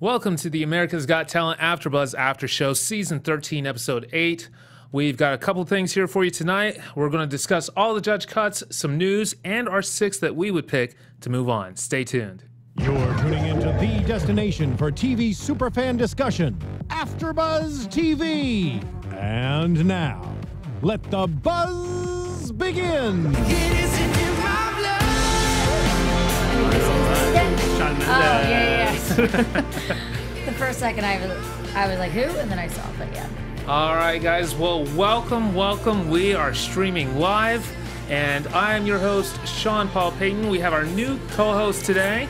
Welcome to the America's Got Talent AfterBuzz After Show, Season 13, Episode 8. We've got a couple things here for you tonight. We're going to discuss all the judge cuts, some news, and our 6 that we would pick to move on. Stay tuned. You're tuning into the destination for TV superfan discussion, AfterBuzz TV. And now, let the buzz begin. The first second I was like, who? And then I saw it, but yeah. All right, guys. Well, welcome. We are streaming live, and I am your host, Sean Paul Payton. We have our new co-host today.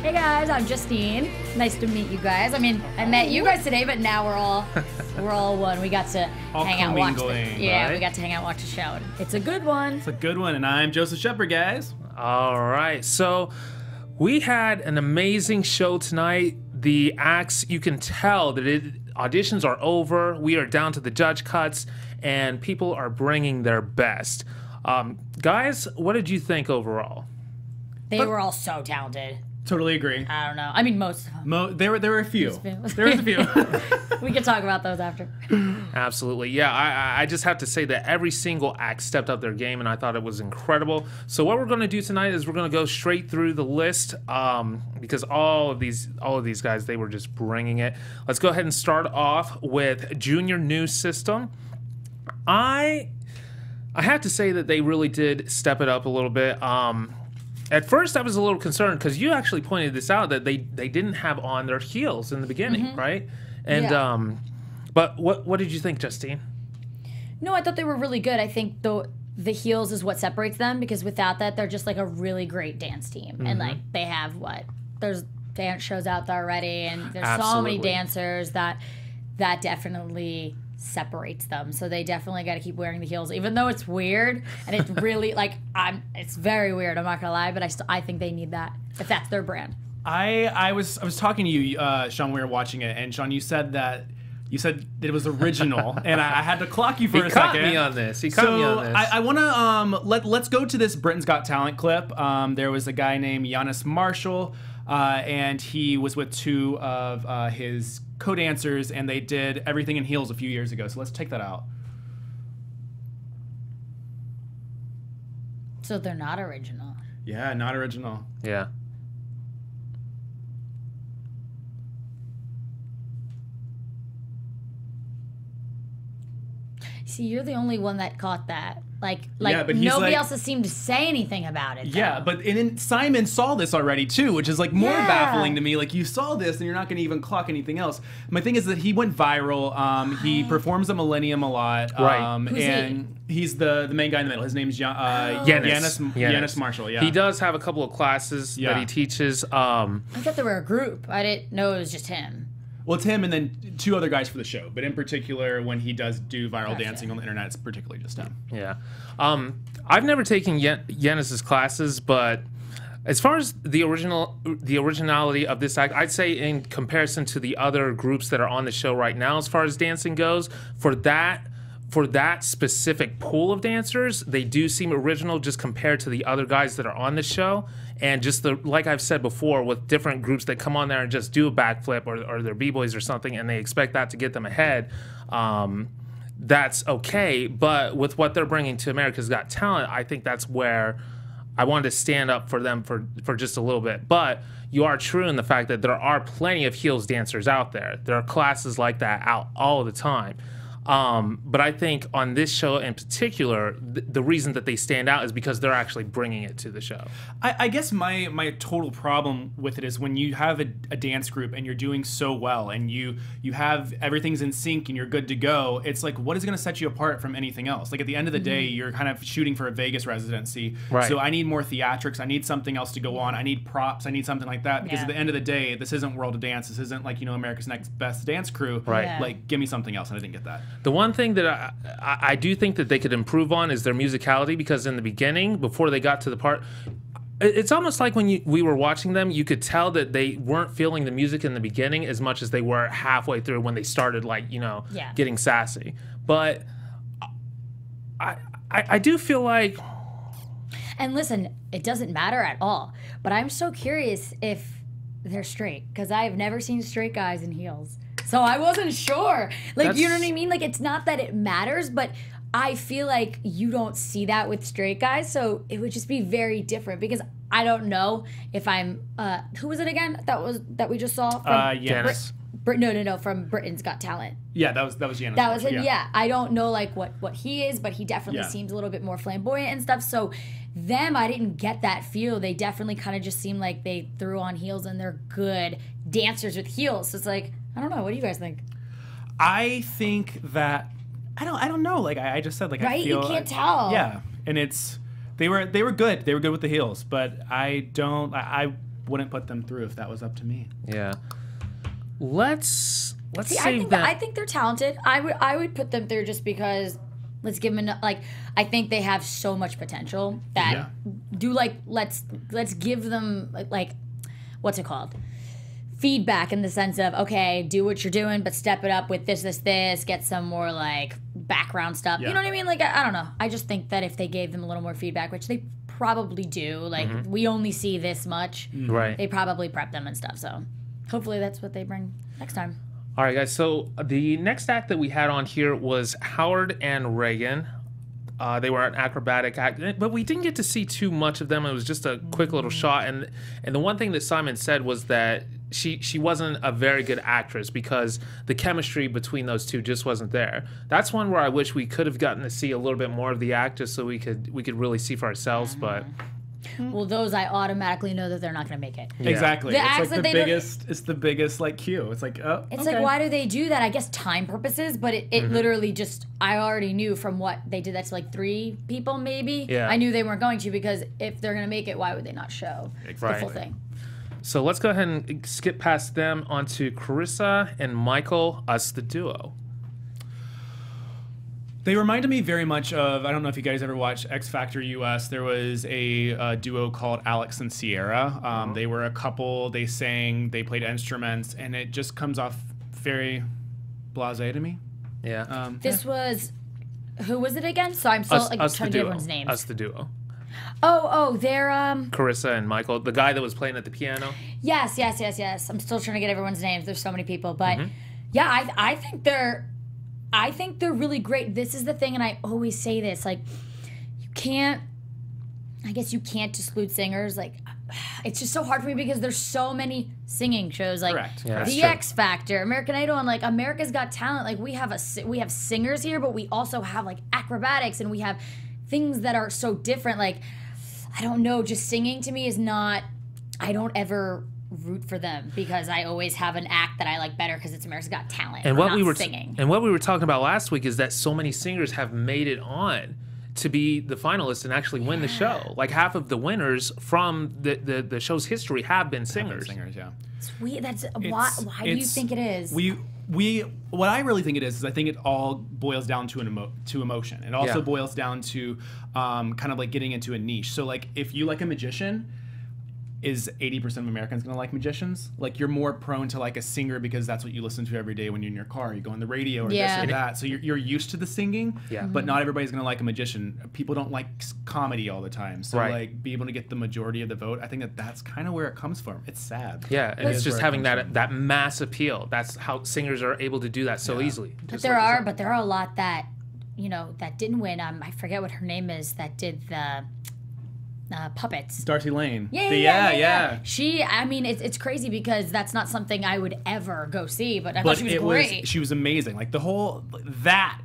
Hey guys, I'm Justine. Nice to meet you guys. I mean, I met you guys today, but now we're all one. We got to hang out, watch right? We got to hang out, watch the show. It's a good one. It's a good one, and I'm Joseph Shepard, guys. All right, so we had an amazing show tonight. The acts, you can tell that auditions are over. We are down to the judge cuts, and people are bringing their best. Guys, what did you think overall? They were all so talented. Totally agree. I don't know. I mean, most of them. There were a few. There was a few. We can talk about those after. Absolutely. Yeah, I just have to say that every single act stepped up their game, and I thought it was incredible. So what we're going to do tonight is we're going to go straight through the list because all of these guys, they were just bringing it. Let's go ahead and start off with Junior News System. I have to say that they really did step it up a little bit. At first, I was a little concerned because you actually pointed this out that they didn't have on their heels in the beginning, right? And yeah. But what did you think, Justine? No, I thought they were really good. I think the heels is what separates them because without that, they're just like a really great dance team. And like they have there's dance shows out there already, and there's so many dancers that definitely separates them. So they definitely got to keep wearing the heels, even though it's weird and it's really it's very weird. I'm not gonna lie, but I think they need that if that's their brand. I was talking to you, Sean, when we were watching it, and Sean, you said that it was original, and I had to clock you for a second. He caught me on this. I want to let's go to this Britain's Got Talent clip. There was a guy named Giannis Marshall, and he was with 2 of his co-dancers, and they did Everything in Heels a few years ago. So let's take that out. So they're not original. Yeah, not original. Yeah. See, you're the only one that caught that. Yeah, but nobody else has seemed to say anything about it. Yeah, though. and then Simon saw this already too, which is more baffling to me. Like, you saw this and you're not going to even clock anything else. My thing is that he went viral. He performs at Millennium a lot. Right. And he's the main guy in the middle. His name's Giannis Marshall. Yeah. He does have a couple of classes that he teaches. I thought they were a group. I didn't know it was just him. Well, it's him and then 2 other guys for the show. But in particular, when he does do viral dancing on the internet, it's particularly just him. Yeah. I've never taken Giannis's classes, but as far as the originality of this act, I'd say in comparison to the other groups that are on the show right now, as far as dancing goes, for that specific pool of dancers, they do seem original just compared to the other guys that are on the show. And just like I've said before, with different groups that come on there and just do a backflip or they're b-boys or something, and they expect that to get them ahead, that's okay. But with what they're bringing to America's Got Talent, I think that's where I wanted to stand up for them for just a little bit. But you are true in the fact that there are plenty of heels dancers out there. There are classes like that out all the time. But I think on this show in particular, the reason that they stand out is because they're actually bringing it to the show. I guess my total problem with it is when you have a dance group and you're doing so well and you have everything's in sync and you're good to go, it's like, what is going to set you apart from anything else? Like, at the end of the day, you're kind of shooting for a Vegas residency. Right. So I need more theatrics. I need something else to go on. I need props. I need something like that. Because at the end of the day, this isn't World of Dance. This isn't America's Next Best Dance Crew. Right. Yeah. Like, give me something else. And I didn't get that. The one thing that I do think that they could improve on is their musicality, because in the beginning, before they got to the part, it's almost like when we were watching them, you could tell that they weren't feeling the music in the beginning as much as they were halfway through when they started, getting sassy. But I do feel like... And listen, it doesn't matter at all. But I'm so curious if they're straight, because I have never seen straight guys in heels. So I wasn't sure. Like, you know what I mean? Like, it's not that it matters, but I feel like you don't see that with straight guys, so it would just be very different, because I don't know if I'm who was it again that we just saw from Janice. No, from Britain's Got Talent. Yeah, that was Janice. That was him. Yeah. I don't know like what he is, but he definitely seems a little bit more flamboyant and stuff. So them, I didn't get that feel. They definitely kind of just seem like they threw on heels and they're good dancers with heels. So it's like, I don't know. What do you guys think? I think that I don't know. Like I just said, like right? I feel You can't tell. Yeah, and they were good. They were good with the heels, but I wouldn't put them through if that was up to me. Yeah. Let's See, save that. I think they're talented. I would put them through just because. Let's give them I think they have so much potential that let's give them like what's it called? Feedback in the sense of, okay, do what you're doing, but step it up with this, get some more like background stuff. Yeah. You know what I mean? Like I don't know. I just think that if they gave them a little more feedback, which they probably do, like we only see this much, right? They probably prep them and stuff. So hopefully that's what they bring next time. All right, guys. So the next act that we had on here was Howard and Reagan. They were an acrobatic act, but we didn't get to see too much of them. It was just a quick little shot. And the one thing that Simon said was that she wasn't a very good actress because the chemistry between those two just wasn't there. That's one where I wish we could have gotten to see a little bit more of the act just so we could really see for ourselves. But well, those I automatically know that they're not going to make it. Yeah. Exactly. The it's acts like that it's the biggest like cue. It's like, oh, it's like, why do they do that? I guess time purposes, but it literally just, I already knew from what they did that to like 3 people maybe. Yeah. I knew they weren't going to, because if they're going to make it, why would they not show the full thing? So let's go ahead and skip past them onto Carissa and Michael, us the duo. They reminded me very much of, I don't know if you guys ever watched X Factor US. There was a duo called Alex and Sierra. They were a couple. They sang, they played instruments, and it just comes off very blasé to me. Yeah. This was, who was it again? So I'm still trying to get everyone's names. Us the duo. Oh, they're Carissa and Michael, the guy that was playing at the piano. Yes. I'm still trying to get everyone's names. There's so many people, but yeah, I think they're really great. This is the thing, and I always say this, like, you can't exclude singers. Like, it's just so hard for me because there's so many singing shows, like The X Factor, American Idol, and like America's Got Talent. Like, we have singers here, but we also have like acrobatics, and we have things that are so different. Like, I don't know, just singing to me is not, I don't ever root for them because I always have an act that I like better because it's America's Got Talent. And what we were singing. And what we were talking about last week is that so many singers have made it on to be the finalists and actually win the show. Like half of the winners from the show's history have been singers. Yeah. It's weird. Why do you think it is? What I really think it is I think it all boils down to emotion. It also boils down to kind of like getting into a niche. So like if you like a magician, is 80% of Americans going to like magicians? Like, you're more prone to like a singer because that's what you listen to every day when you're in your car. You go on the radio or this or that. So you're used to the singing, but not everybody's going to like a magician. People don't like comedy all the time. So like, be able to get the majority of the vote, I think that's kind of where it comes from. It's sad. Yeah, and it's just having that mass appeal. That's how singers are able to do that so easily. But there are a lot that, that didn't win. I forget what her name is, that did the puppets. Darcy Lane. Yeah. It's crazy because that's not something I would ever go see, but I thought she was great. She was amazing. Like, the whole, that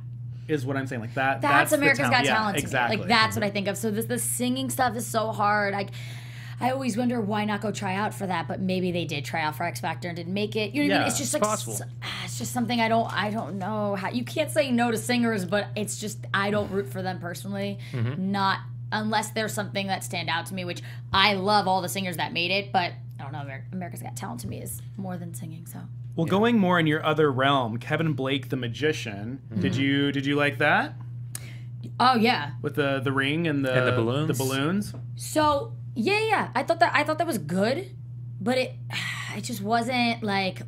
is what I'm saying. Like, that's America's Got Talent. Exactly. Like, that's what I think of. So the singing stuff is so hard. I always wonder why not go try out for that, but maybe they did try out for X Factor and didn't make it. You know what I mean? It's just like possible. It's just something I don't know how. You can't say no to singers, but it's just I don't root for them personally. Not unless there's something that stand out to me, which I love all the singers that made it, but I don't know. America's Got Talent to me is more than singing. So. Well, going more in your other realm, Kevin Blake, the magician. Did you like that? Oh yeah. With the ring and the balloons. The balloons. So yeah. I thought that was good, but it just wasn't like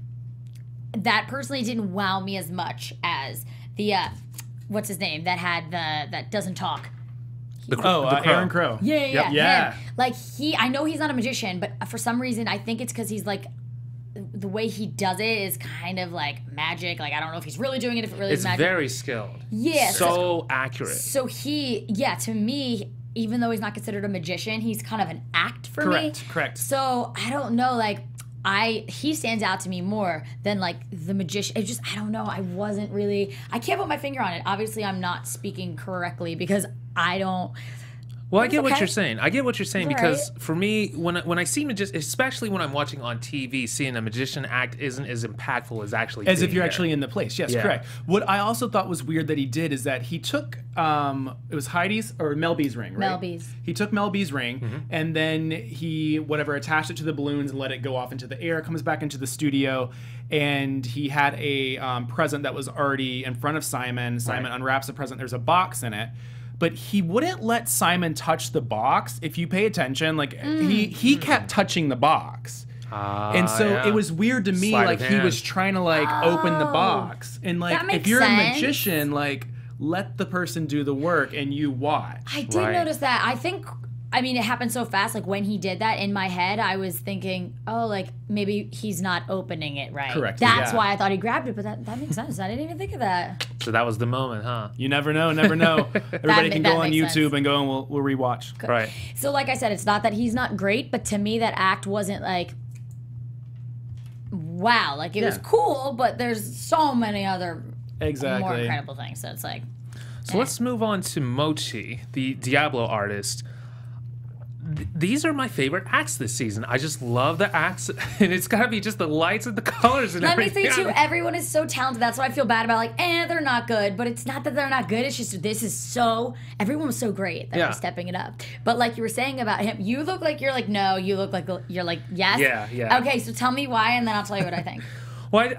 that. Personally, didn't wow me as much as the what's his name that had that doesn't talk. The Crow. Aaron Crow. Yeah. Him. Like I know he's not a magician, but for some reason I think it's because he's like the way he does it is kind of like magic. Like I don't know if he's really doing it, if it really is magic. It's very skilled. Yeah. So accurate. So to me, even though he's not considered a magician, he's kind of an act for me. Correct. So I don't know, like he stands out to me more than like the magician. It just, I don't know. I can't put my finger on it. Obviously, I'm not speaking correctly because I don't. Well, I get what you're saying. I get what you're saying because right. for me, when I see magicians, especially when I'm watching on TV, seeing a magician act isn't as impactful as actually as if you're there. actually in the place. Yes, correct. What I also thought was weird that he did is that he took it was Heidi's or Mel B's ring, right? Mel B's. He took Mel B's ring and then he attached it to the balloons and let it go off into the air. Comes back into the studio and he had a present that was already in front of Simon. Simon unwraps the present. There's a box in it. But he wouldn't let Simon touch the box. If you pay attention, like he kept touching the box. And so it was weird to me, like he was trying to like open the box. And like if you're a magician, like let the person do the work and you watch. I did notice that. I mean, it happened so fast. Like when he did that in my head, I was thinking, oh, like maybe he's not opening it right. Correct. That's why I thought he grabbed it. But that makes sense. I didn't even think of that. So that was the moment, huh? You never know. Everybody can go on YouTube and go and we'll rewatch. Good. Right. So like I said, it's not that he's not great, but to me that act wasn't like, wow. Like it was cool, but there's so many other more incredible things. So it's like. So let's move on to Mochi, the Diablo artist. These are my favorite acts this season. I just love the acts, and it's got to be just the lights and the colors and everything. Let me say, too, everyone is so talented. That's what I feel bad about. Like, they're not good. But it's not that they're not good. It's just everyone was so great that they're stepping it up. But like you were saying about him, you look like you're like, no. You look like you're like, yes. Yeah. Okay, so tell me why, and then I'll tell you what I think. Well,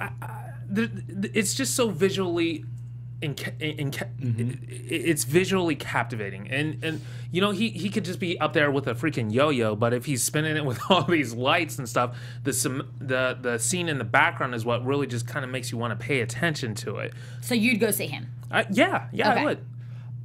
it's just so visually... it's visually captivating, and you know he could just be up there with a freaking yo-yo, but if he's spinning it with all these lights and stuff, the scene in the background is what really just kind of makes you want to pay attention to it. So you'd go see him? Yeah, okay. I would.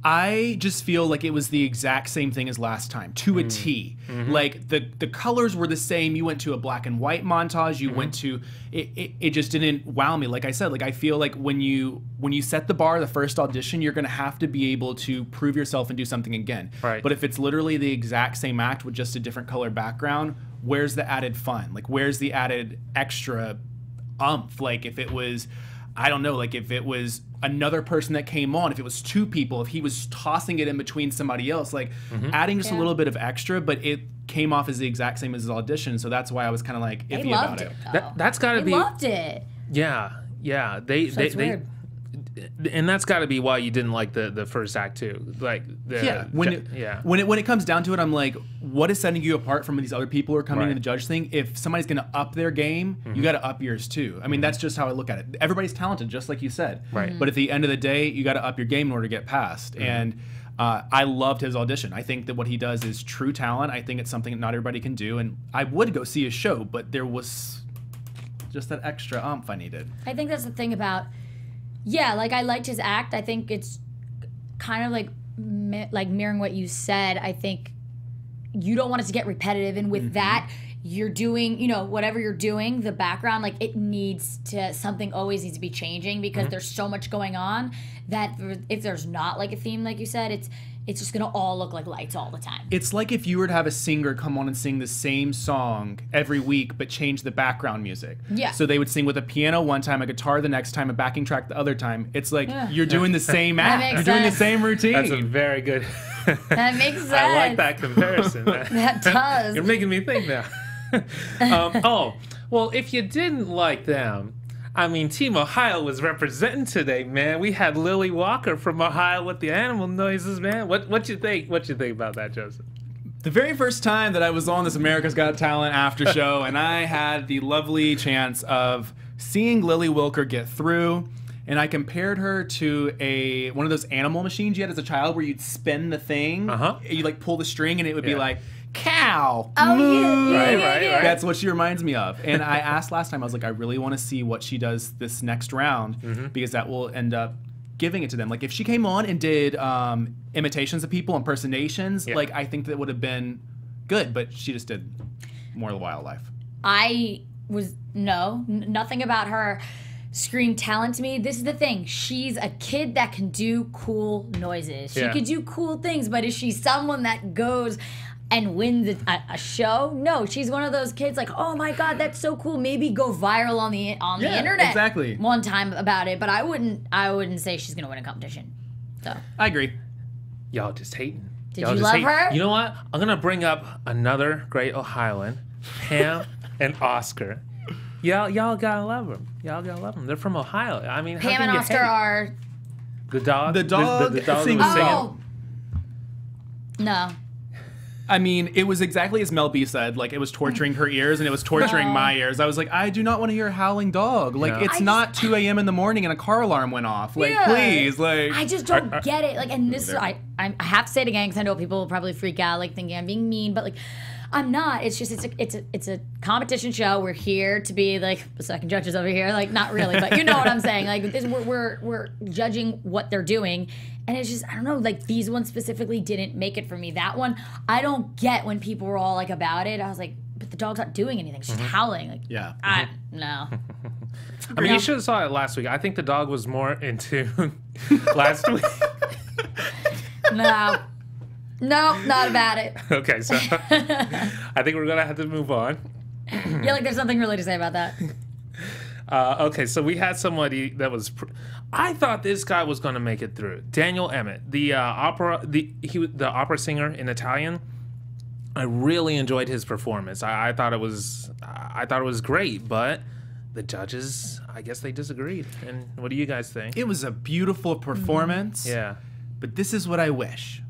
I just feel like it was the exact same thing as last time, to a T. Like the colors were the same. You went to a black and white montage. You went to it just didn't wow me. Like I said, like I feel like when you set the bar, the first audition, you're gonna have to be able to prove yourself and do something again. Right. But if it's literally the exact same act with just a different color background, where's the added fun? Like where's the added extra umph? Like if it was, I don't know, like if it was another person that came on, if it was two people, if he was tossing it in between somebody else, like adding just a little bit of extra, but it came off as the exact same as his audition, so that's why I was kind of like iffy about it. That's got to be. They loved it. Yeah. They and that's got to be why you didn't like the first act too. Like when it comes down to it, I'm like, what is setting you apart from these other people who are coming to the judge thing? If somebody's gonna up their game, you got to up yours too. I mean, that's just how I look at it. Everybody's talented, just like you said. Right. But at the end of the day, you got to up your game in order to get past. And I loved his audition. I think that what he does is true talent. I think it's something that not everybody can do. And I would go see his show, but there was just that extra umph I needed. I think that's the thing about. Yeah, like I liked his act. I think it's kind of like mirroring what you said. I think you don't want it to get repetitive, and with that, you're doing, whatever you're doing, the background, like it needs to, something always needs to be changing because there's so much going on that if there's not like a theme, like you said, it's just gonna all look like lights all the time. It's like if you were to have a singer come on and sing the same song every week, but change the background music. Yeah. So they would sing with a piano one time, a guitar the next time, a backing track the other time. It's like you're doing the same act. You're doing the same routine. That's a very good. That makes sense. I like that comparison. That does. You're making me think now. Well, if you didn't like them, I mean, Team Ohio was representing today, man. We had Lily Walker from Ohio with the animal noises, man. What you think? What you think about that, Joseph? The very first time that I was on this America's Got Talent after show, and I had the lovely chance of seeing Lily Wilker get through, and I compared her to one of those animal machines you had as a child where you'd spin the thing, you like pull the string, and it would be like, cow. Oh, moo. yeah. Right. That's what she reminds me of. And I asked last time, I was like, I really want to see what she does this next round because that will end up giving it to them. Like if she came on and did imitations of people, impersonations, like I think that would have been good, but she just did more of the wildlife. I was nothing about her screamed talent to me. This is the thing. She's a kid that can do cool noises. She could do cool things, but is she someone that goes and wins a show? No, she's one of those kids like, oh my God, that's so cool. Maybe go viral on the internet. Exactly. One time about it, but I wouldn't say she's gonna win a competition. So I agree. Y'all just hating. Did you love her? You know what? I'm gonna bring up another great Ohioan, Pam and Oscar. Y'all gotta love them. Y'all gotta love them. They're from Ohio. I mean, Pam and Oscar are the dog. The dog the dog sings was singing. oh no. I mean, it was exactly as Mel B said. Like, it was torturing her ears and it was torturing my ears. I was like, I do not want to hear a howling dog. Like, No. it's not 2 a.m. in the morning and a car alarm went off. Like, please, like. I just don't get it. Like, and this, I have to say it again because I know people will probably freak out, like thinking I'm being mean, but like, I'm not. It's just it's a competition show. We're here to be like the second judges over here. Like, not really, but you know what I'm saying. Like, we're judging what they're doing, and it's just, I don't know. Like, these ones specifically didn't make it for me. That one, I don't get when people were all like about it. I was like, but the dog's not doing anything. She's howling. Like, Yeah. No. I mean, you should have saw it last week. I think the dog was more into last week. No, not about it. Okay, so I think we're gonna have to move on. Yeah, like there's something really to say about that. Okay, so we had somebody that was. I thought this guy was gonna make it through. Daniel Emmett, the opera singer in Italian. I really enjoyed his performance. I thought it was great, but the judges, I guess they disagreed. And what do you guys think? It was a beautiful performance. Yeah. But this is what I wish.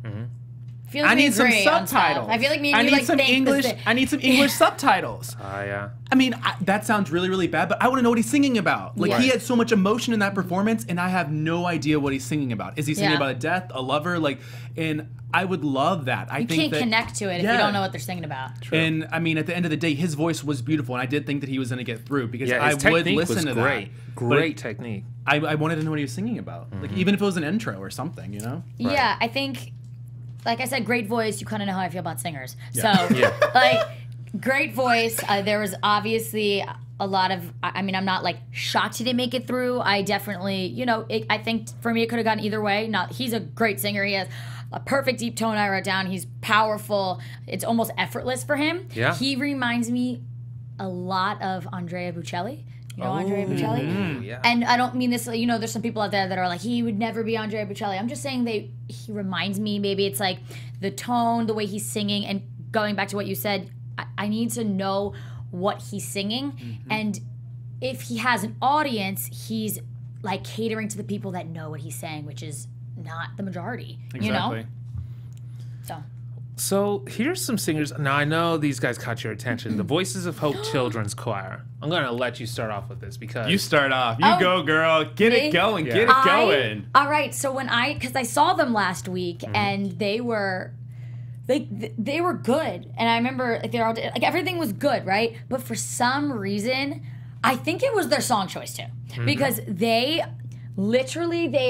Feel like I we need some agree on stuff. subtitles. I feel like me and I you need like some think English. the I need some English subtitles. Yeah. I mean, that sounds really, really bad, but I want to know what he's singing about. Like, he had so much emotion in that performance, and I have no idea what he's singing about. Is he singing about a death, a lover? Like, and I would love that. You can't connect to it if you don't know what they're singing about. True. And I mean, at the end of the day, his voice was beautiful, and I did think that he was going to get through because Yeah, I his would technique listen was to great. that. Great technique. I wanted to know what he was singing about, like even if it was an intro or something, you know? Yeah, I think, like I said, great voice. You kind of know how I feel about singers. Yeah. So, like, great voice. There was obviously a lot of, I mean, I'm not like shocked he didn't make it through. I definitely, you know, I think for me it could have gone either way. He's a great singer. He has a perfect deep tone I wrote down. He's powerful. It's almost effortless for him. Yeah. He reminds me a lot of Andrea Bocelli. You know Andrea Bocelli? Yeah. And I don't mean this, you know, there's some people out there that are like, he would never be Andrea Bocelli. I'm just saying he reminds me, maybe it's like the tone, the way he's singing, and going back to what you said, I need to know what he's singing. And if he has an audience, he's like catering to the people that know what he's saying, which is not the majority, you know? So here's some singers. Now I know these guys caught your attention. The Voices of Hope Children's Choir. I'm gonna let you start off with this because You start off. You go, girl. Get it going. Yeah. Get it going. All right. So because I saw them last week and they were good, and I remember they're all like everything was good, right? But for some reason, I think it was their song choice too, because they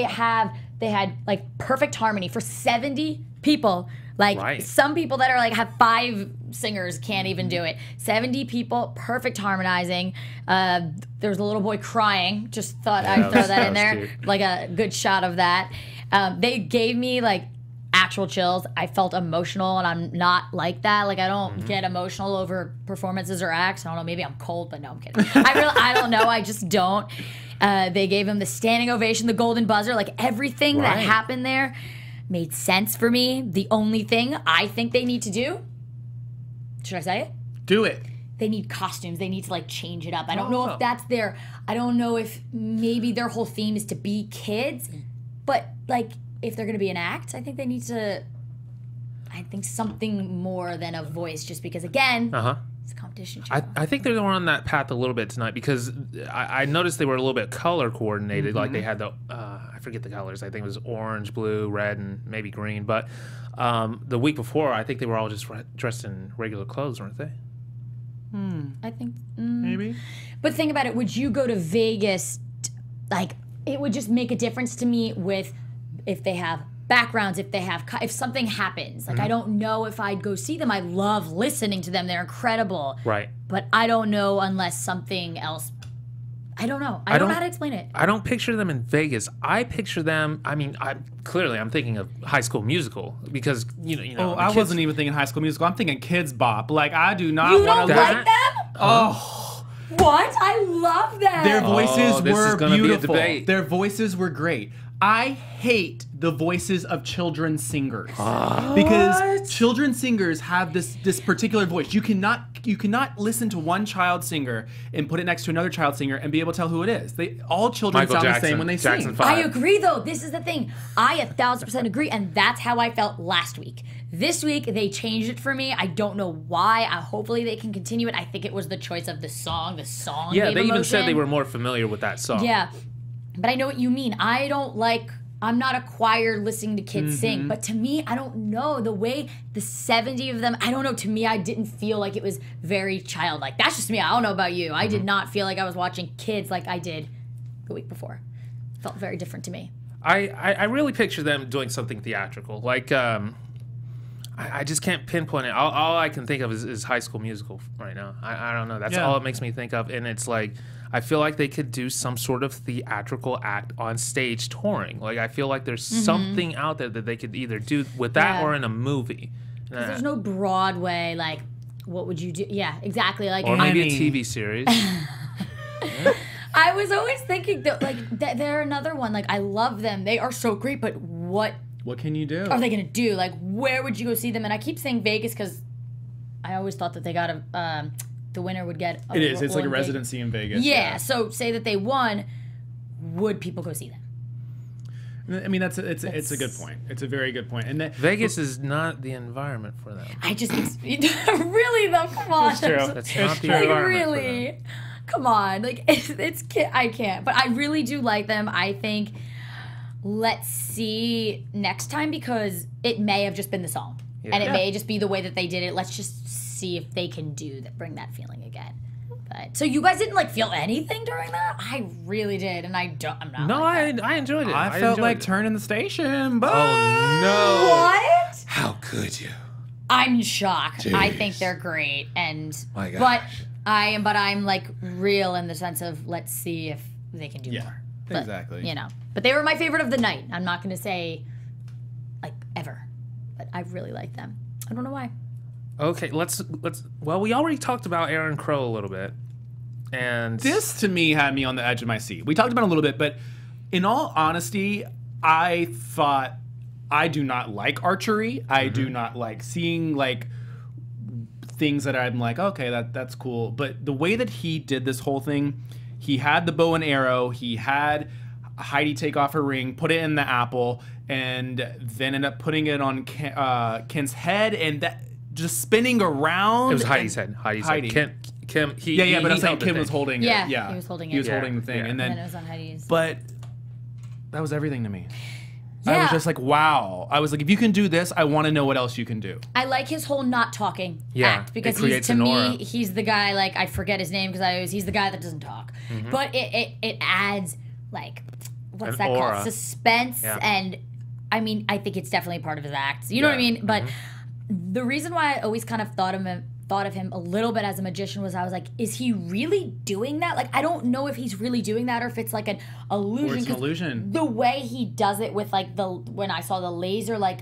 had like perfect harmony for 70 people. Like some people that are like have 5 singers can't even do it. 70 people, perfect harmonizing. There's a little boy crying. Just thought I'd throw that in there, cute. Like a good shot of that. They gave me like actual chills. I felt emotional, and I'm not like that. Like I don't get emotional over performances or acts. I don't know. Maybe I'm cold, but no, I'm kidding. I don't know. I just don't. They gave him the standing ovation, the golden buzzer, like everything that happened there made sense for me. The only thing I think they need to do, should I say it? Do it. They need costumes. They need to like change it up. I don't know if that's I don't know if maybe their whole theme is to be kids, but like if they're going to be an act, I think they need to, something more than a voice, just because again, it's a competition show. I think they're on that path a little bit tonight because I noticed they were a little bit color coordinated. Like they had the, I forget the colors. I think it was orange, blue, red, and maybe green. But the week before, I think they were all just dressed in regular clothes, weren't they? I think Maybe. But think about it. Would you go to Vegas? Like it would just make a difference to me with if they have backgrounds, if something happens. Like, I don't know if I'd go see them. I love listening to them. They're incredible. Right. But I don't know unless something else. I don't know. I don't know how to explain it. I don't picture them in Vegas. I picture them. I mean, I'm thinking of High School Musical because you know. Oh, I wasn't even thinking High School Musical. I'm thinking Kidz Bop. Like, I do not You want don't to. like them? Oh, What? I love them. their voices this is were gonna be a beautiful. debate. Their voices were great. I hate the voices of children singers because children singers have this particular voice. You cannot listen to one child singer and put it next to another child singer and be able to tell who it is. All children Michael sound Jackson, the same when they Jackson sing. 5. I agree, though. This is the thing. I 1,000% agree, and that's how I felt last week. This week, they changed it for me. I don't know why. Hopefully, they can continue it. I think it was the choice of the song. The song Yeah, gave they even emotion. said they were more familiar with that song. Yeah, but I know what you mean. I'm not a choir listening to kids sing, but to me, I don't know. The way the 70 of them, I don't know. To me, I didn't feel like it was very childlike. That's just me. I don't know about you. I did not feel like I was watching kids like I did the week before. It felt very different to me. I really picture them doing something theatrical. Like, I just can't pinpoint it. All I can think of is High School Musical right now. I don't know. That's all it makes me think of. And it's like, I feel like they could do some sort of theatrical act on stage touring. Like, I feel like there's something out there that they could either do with that or in a movie. Because there's no Broadway, like, what would you do? Yeah, exactly. Like, Or maybe a TV series. I was always thinking that, like, they're another one. Like, I love them. They are so great, but what can you do? are they going to do? Like, where would you go see them? And I keep saying Vegas because I always thought that they got the winner would get a It is. It's role like a in Vegas. residency in Vegas. Yeah, so say that they won, would people go see them? I mean, it's a good point. It's a very good point. And that, Vegas is not the environment for them. I just really though. Come on, It's true. That's not the like environment for them. really. Come on, like I can't. But I really do like them. I think let's see next time because it may have just been the song, and it may just be the way that they did it. Let's just see if they can bring that feeling again. But so you guys didn't like feel anything during that? I really did, and I'm not. No, like that. I enjoyed it. I felt enjoyed like it. turning the station, but Oh no! What? How could you? I'm shocked. I Jeez. think they're great, and My gosh. but I'm like real in the sense of let's see if they can do more. But, exactly. You know, but they were my favorite of the night. I'm not going to say like ever, but I really like them. I don't know why. Okay, let's. Well, we already talked about Aaron Crow a little bit, and This to me had me on the edge of my seat. We talked about it a little bit, but in all honesty, I thought I do not like archery. I do not like seeing like things that I'm like, okay, that's cool. But the way that he did this whole thing, he had the bow and arrow, he had Heidi take off her ring, put it in the apple, and then end up putting it on Ken's head, and that just spinning around. it was Heidi's head. Heidi's Heidi. head. Kim. But he I'm saying held the Kim was thing. holding Yeah, it. Yeah, he was holding He was it. holding the thing, Yeah. and And then then it was on Heidi's. but that was everything to me. I Yeah. was just like, wow. I was like, if you can do this, I want to know what else you can do. I like his whole not talking Yeah, act because it creates he's, to an aura. me, he's the guy, like, I forget his name because he's the guy that doesn't talk. But it adds, like, what's An that aura. called? Suspense. Yeah. And, I mean, I think it's definitely part of his act. You know what I Yeah. mean? But the reason why I always kind of thought of him a little bit as a magician was I was like, is he really doing that? Like, I don't know if he's really doing that or if it's like an illusion. Or it's an 'cause illusion. The way he does it with like when I saw the laser, like,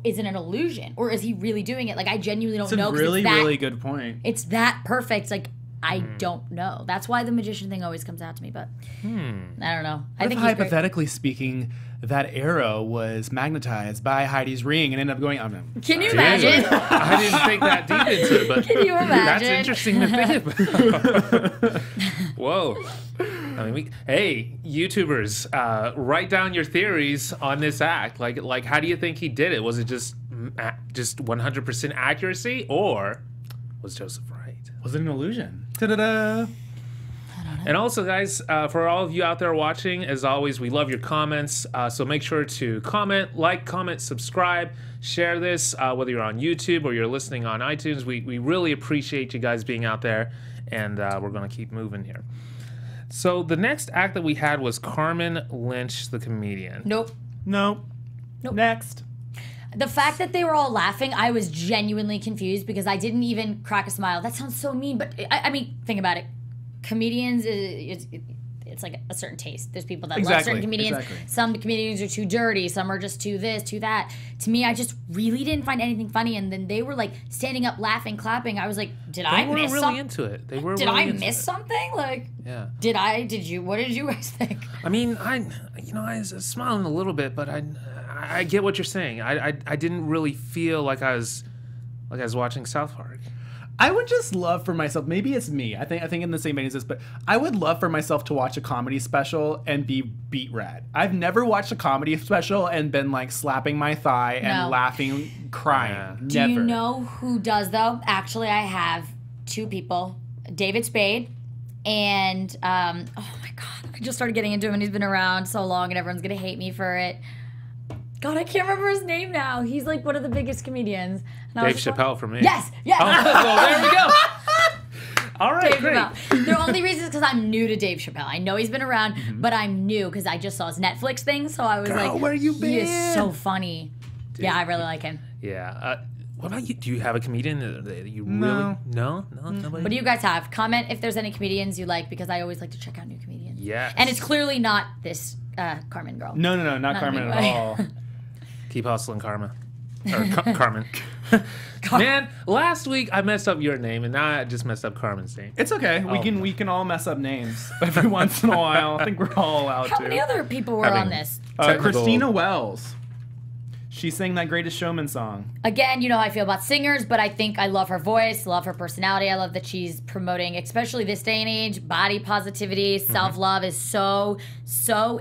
is it an illusion or is he really doing it? Like, I genuinely don't It's know. a 'cause really, it's that, really good point. It's that perfect. Like, I don't know. That's why the magician thing always comes out to me. But I don't know. I What think if, he's great. hypothetically speaking, that arrow was magnetized by Heidi's ring and ended up going. Can you imagine? I didn't think that deep into it, but Can you imagine? that's interesting to think about. Whoa. I mean, hey, YouTubers, write down your theories on this act. Like, how do you think he did it? Was it just 100% accuracy, or was Joseph right? Was it an illusion? Ta-da-da! And also, guys, for all of you out there watching, as always, we love your comments. So make sure to comment, subscribe, share this, whether you're on YouTube or you're listening on iTunes. We really appreciate you guys being out there, and we're going to keep moving here. So the next act that we had was Carmen Lynch, the comedian. Nope. No. Next. The fact that they were all laughing, I was genuinely confused because I didn't even crack a smile. That sounds so mean, but I mean, think about it. Comedians, it's like a certain taste. There's people that love certain comedians. Exactly. Some comedians are too dirty. Some are just too this, too that. To me, I just really didn't find anything funny. And then they were like standing up, laughing, clapping. I was like, did I miss something? They were really into it. They were. Did I miss something? Like, yeah. Did you? What did you guys think? I mean, I was smiling a little bit, but I get what you're saying. I didn't really feel like I was watching South Park. I would just love for myself, maybe it's me, I think in the same vein as this, but I would love for myself to watch a comedy special and be beat red. I've never watched a comedy special and been like slapping my thigh and laughing, crying. Yeah. Do you know who does though? Actually, I have two people, David Spade and, oh my God, I just started getting into him and he's been around so long and everyone's gonna hate me for it. God, I can't remember his name now. He's like one of the biggest comedians. Dave Chappelle for me. Yes, yes. Oh, well, there we go. All right, Dave great. Chappelle. The only reason is because I'm new to Dave Chappelle. I know he's been around, but I'm new because I just saw his Netflix thing. So I was like, where you been? He is so funny. Dude. Yeah, I really like him. Yeah. What about you? Do you have a comedian that you really... No? Nobody? What do you guys have? Comment if there's any comedians you like because I always like to check out new comedians. Yes. And it's clearly not this Carmen girl. No, not Carmen at all. Keep hustling, Karma. Or Carmen. Man, last week I messed up your name, and now I just messed up Carmen's name. It's okay. We can all mess up names every once in a while. I think we're all allowed to. How many other people were on this? Christina Wells. She sang that Greatest Showman song. Again, you know how I feel about singers, but I think I love her voice, love her personality. I love that she's promoting, especially this day and age, body positivity, self-love is so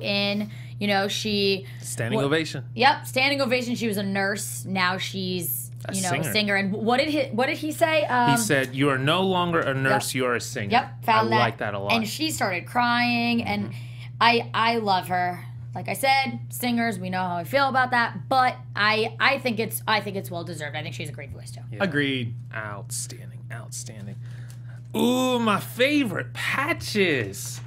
in. You know, she... Standing ovation. Yep, standing ovation. She was a nurse. Now she's, a singer. And what did he say? He said, you are no longer a nurse, you are a singer. Yep, found that. I like that a lot. And she started crying, and I love her. Like I said, singers, we know how I feel about that, but I think it's well deserved. I think she's a great voice, too. Yeah. Agreed. Outstanding. Ooh, my favorite, Patches.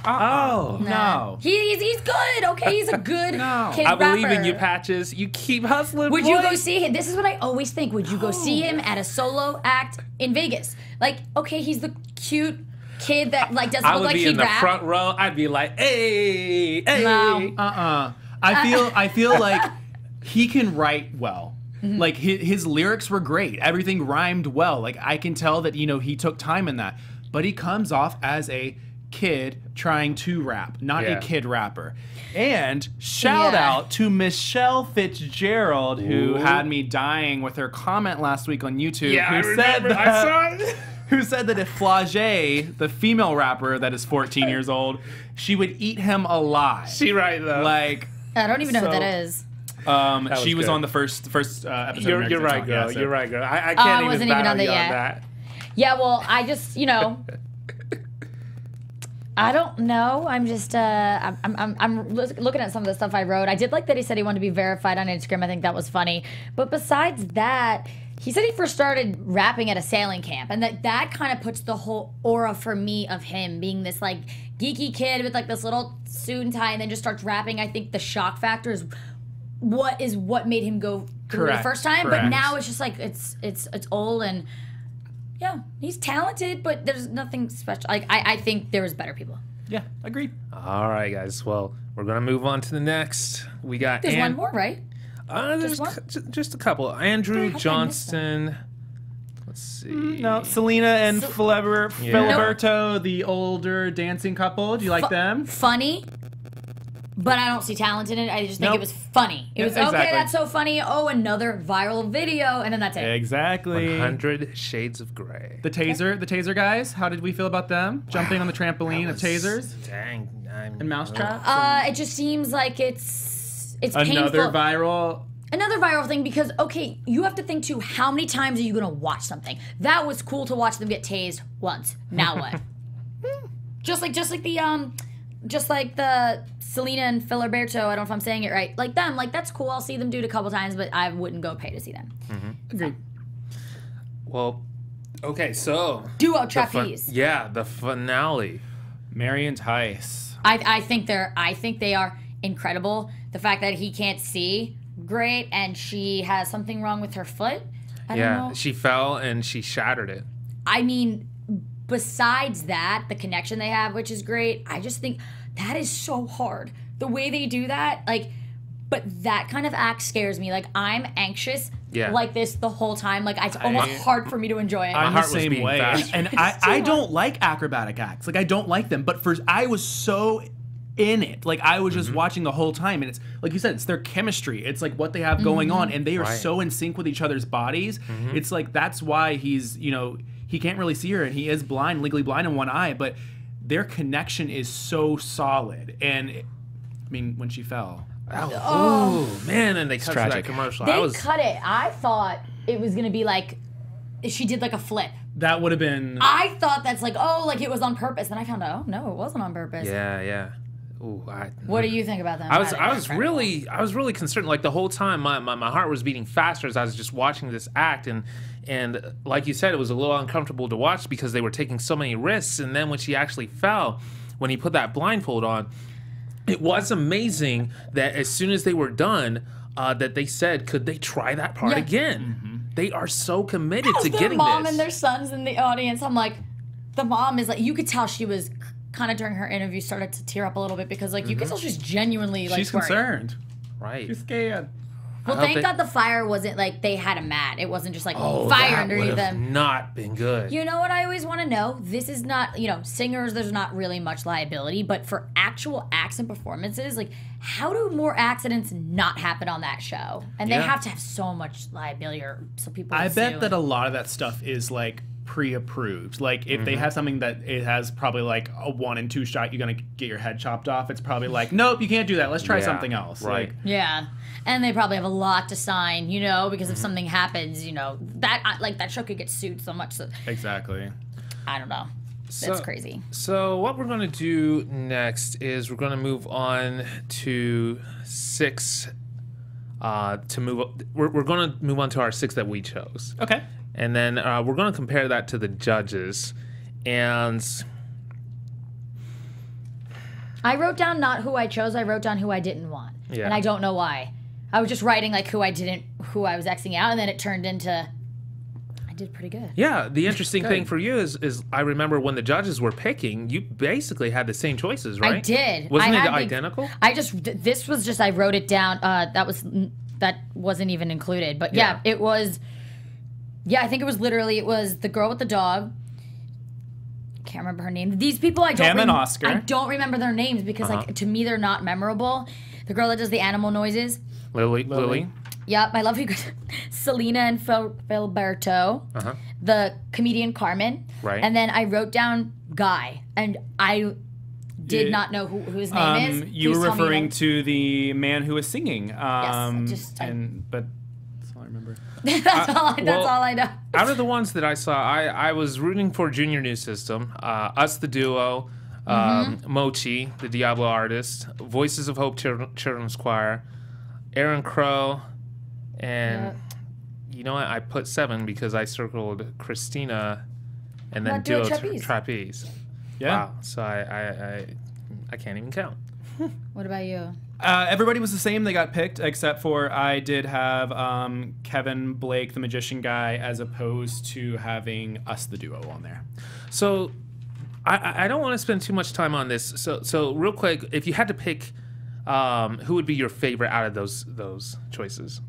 No. He's good. Okay, he's a good kid I believe rapper. in you, Patches. You keep hustling. Would you go see him? This is what I always think. Would you go see him at a solo act in Vegas? Like, okay, he's the cute kid that like doesn't look like he'd rap. I would be in the front row. I'd be like, hey. No. I feel like he can write well. Like his lyrics were great. Everything rhymed well. Like I can tell that he took time in that. But he comes off as a kid trying to rap, not a kid rapper. And shout out to Michelle Fitzgerald, who had me dying with her comment last week on YouTube. Yeah, I remember. I saw it. Who said that if Flau'jae, the female rapper that is 14 years old, she would eat him alive. She right though. Like I don't even know who that is. She was on the first episode. You're right, girl. You're right, girl. I can't even battle you on that. Yeah, well, I just I don't know. I'm just I'm looking at some of the stuff I wrote. I did like that he said he wanted to be verified on Instagram. I think that was funny. But besides that, he said he first started rapping at a sailing camp, and that kind of puts the whole aura for me of him being this like geeky kid with like this little suit and tie, and then just starts rapping. I think the shock factor is what made him go through the first time. Correct. But now it's just like it's old and. Yeah, he's talented, but there's nothing special. Like I think there was better people. Yeah, agreed. All right, guys. Well, we're gonna move on to the next. We got. There's one more, right? There's just a couple. Andrew Johnston. Let's see. No, Selena and Filiberto, the older dancing couple. Do you like them? Funny. But I don't see talent in it. I just think it was funny. It was, okay, that's so funny. Oh, another viral video. And then that's it. Exactly. 100 Shades of Grey. The taser guys, how did we feel about them? Jumping on the trampoline of tasers? Dang. And mousetraps? It just seems like it's another painful. Another viral thing because, okay, you have to think, too, how many times are you going to watch something? That was cool to watch them get tased once. Now what? Just like the Selena and Filiberto, I don't know if I'm saying it right. Like them, like that's cool. I'll see them do it a couple times, but I wouldn't go pay to see them. Agreed. Well, okay, so duo trapeze. The finale. Mary and Tice. I think they are incredible. The fact that he can't see, great, and she has something wrong with her foot. I don't know. She fell and she shattered it. I mean, besides that, the connection they have, which is great, I just think that is so hard. The way they do that, like, but that kind of act scares me. Like, I'm anxious like this the whole time. Like, it's almost hard for me to enjoy it. I'm the same way. And I don't like acrobatic acts. Like, I don't like them. But I was so in it. Like, I was just watching the whole time. And it's, like you said, it's their chemistry. It's, like, what they have going on. And they are so in sync with each other's bodies. It's, like, that's why he's, you know, he can't really see her. And he is blind, legally blind in one eye. But their connection is so solid. And, I mean, when she fell... Oh man! And they cut that commercial. They cut it. I thought it was gonna be like she did like a flip. That would have been. I thought that's like like it was on purpose. Then I found out no, it wasn't on purpose. Yeah. Ooh, what do you think about that? I was really concerned. Like the whole time, my heart was beating faster as I was just watching this act, and like you said, it was a little uncomfortable to watch because they were taking so many risks. And then when she actually fell, when he put that blindfold on. It was amazing that as soon as they were done, that they said, could they try that part again? They are so committed to getting this. Their mom and their sons in the audience. I'm like, the mom is like, you could tell she was kind of during her interview started to tear up a little bit because like you could tell she's genuinely like she's worried. Concerned. Right. She's scared. Well, thank God the fire wasn't like they had a mat. It wasn't just like fire underneath them. Not been good. You know what I always want to know? This is not, singers, there's not really much liability, but for actual acts and performances, like how do more accidents not happen on that show? And they have to have so much liability or so people I bet that a lot of that stuff is like pre-approved. Like if they have something that it has probably like a 1 and 2 shot, you're gonna get your head chopped off. It's probably like, nope, you can't do that. Let's try something else. Right. Yeah. And they probably have a lot to sign, because if something happens, that show could get sued so much. So, exactly. I don't know. That's crazy. So what we're going to do next is we're going to move on to 6. We're going to move on to our 6 that we chose. Okay. And then we're going to compare that to the judges. And I wrote down not who I chose. I wrote down who I didn't want. Yeah. And I don't know why. I was just writing like who I was Xing out, and then it turned into I did pretty good. Yeah, the interesting thing for you is I remember when the judges were picking, you basically had the same choices, right? I did. Wasn't it identical? This was just I wrote it down. That wasn't even included, but yeah, it was. Yeah, I think it was the girl with the dog. Can't remember her name. These people I don't. Cam and Oscar. I don't remember their names because like to me they're not memorable. The girl that does the animal noises. Lily. Yep, I love you guys. Selena and Filberto. The comedian Carmen. Right. And then I wrote down Guy, and I did not know who his name is. You were referring to the man who was singing. Yes, but that's all I remember. that's all I know. Out of the ones that I saw, I was rooting for Junior New System, Us the Duo, Mochi, the Diablo artist, Voices of Hope Children's Choir, Aaron Crow, and you know what? I put 7 because I circled Christina and then Duo Trapeze. Yeah. Wow. So I can't even count. What about you? Everybody was the same. They got picked, except for I did have Kevin Blake, the magician guy, as opposed to having Us the Duo on there. So I don't want to spend too much time on this. So real quick, if you had to pick, who would be your favorite out of those choices?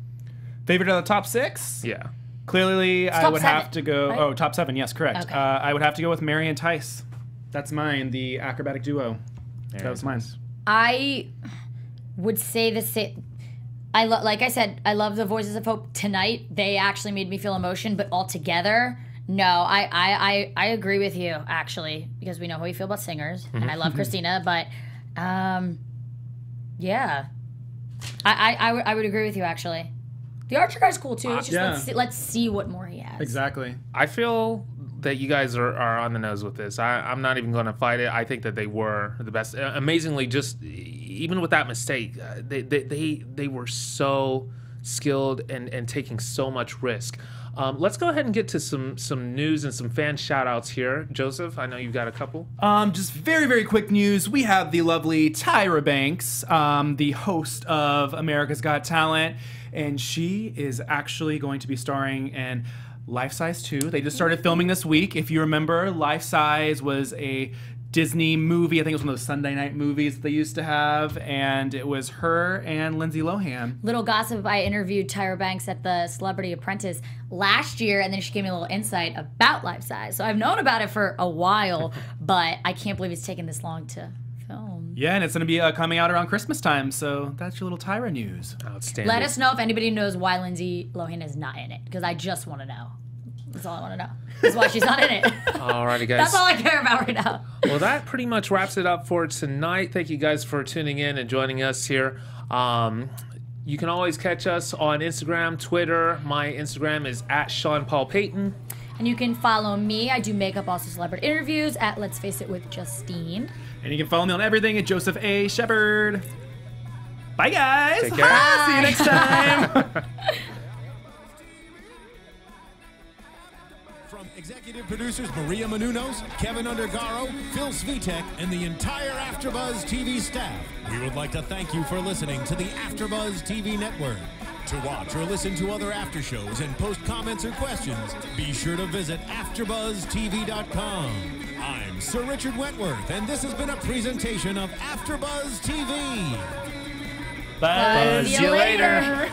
Favorite out of the top 6? Yeah. Clearly, I would have to go. Right? Oh, top 7. Yes, correct. Okay. I would have to go with Mary and Tice. That's mine. The acrobatic duo. That was mine. I would say the same. Like I said, I love the Voices of Hope tonight. They actually made me feel emotion, but altogether, no. I agree with you actually because we know how we feel about singers, and I love Christina, but yeah, I would agree with you actually. The Archer guy's cool too. It's just let's see what more he has. Exactly. I feel that you guys are on the nose with this. I'm not even going to fight it. I think that they were the best. Amazingly, just even with that mistake, they were so skilled and taking so much risk. Let's go ahead and get to some news and some fan shout-outs here. Joseph, I know you've got a couple. Just very, very quick news. We have the lovely Tyra Banks, the host of America's Got Talent, and she is actually going to be starring in Life Size 2. They just started filming this week. If you remember, Life Size was a Disney movie. I think it was one of those Sunday night movies that they used to have, and it was her and Lindsay Lohan. Little gossip, I interviewed Tyra Banks at the Celebrity Apprentice last year, and then she gave me a little insight about Life Size. So I've known about it for a while, but I can't believe it's taken this long to film. Yeah, and it's going to be coming out around Christmas time, so that's your little Tyra news. Outstanding. Let us know if anybody knows why Lindsay Lohan is not in it, because I just want to know. That's all I want to know. That's why she's not in it. Alrighty, guys. That's all I care about right now. Well, that pretty much wraps it up for tonight. Thank you guys for tuning in and joining us here. You can always catch us on Instagram, Twitter. My Instagram is at Sean Paul Payton. And you can follow me. I do makeup, also celebrity interviews at Let's Face It with Justine. And you can follow me on everything at Joseph A. Shepard. Bye, guys. Take care. Bye. See you next time. From executive producers Maria Menounos, Kevin Undergaro, Phil Svitek, and the entire AfterBuzz TV staff, we would like to thank you for listening to the AfterBuzz TV network. To watch or listen to other after shows and post comments or questions, be sure to visit AfterBuzzTV.com. I'm Sir Richard Wentworth, and this has been a presentation of AfterBuzz TV. Buzz you later.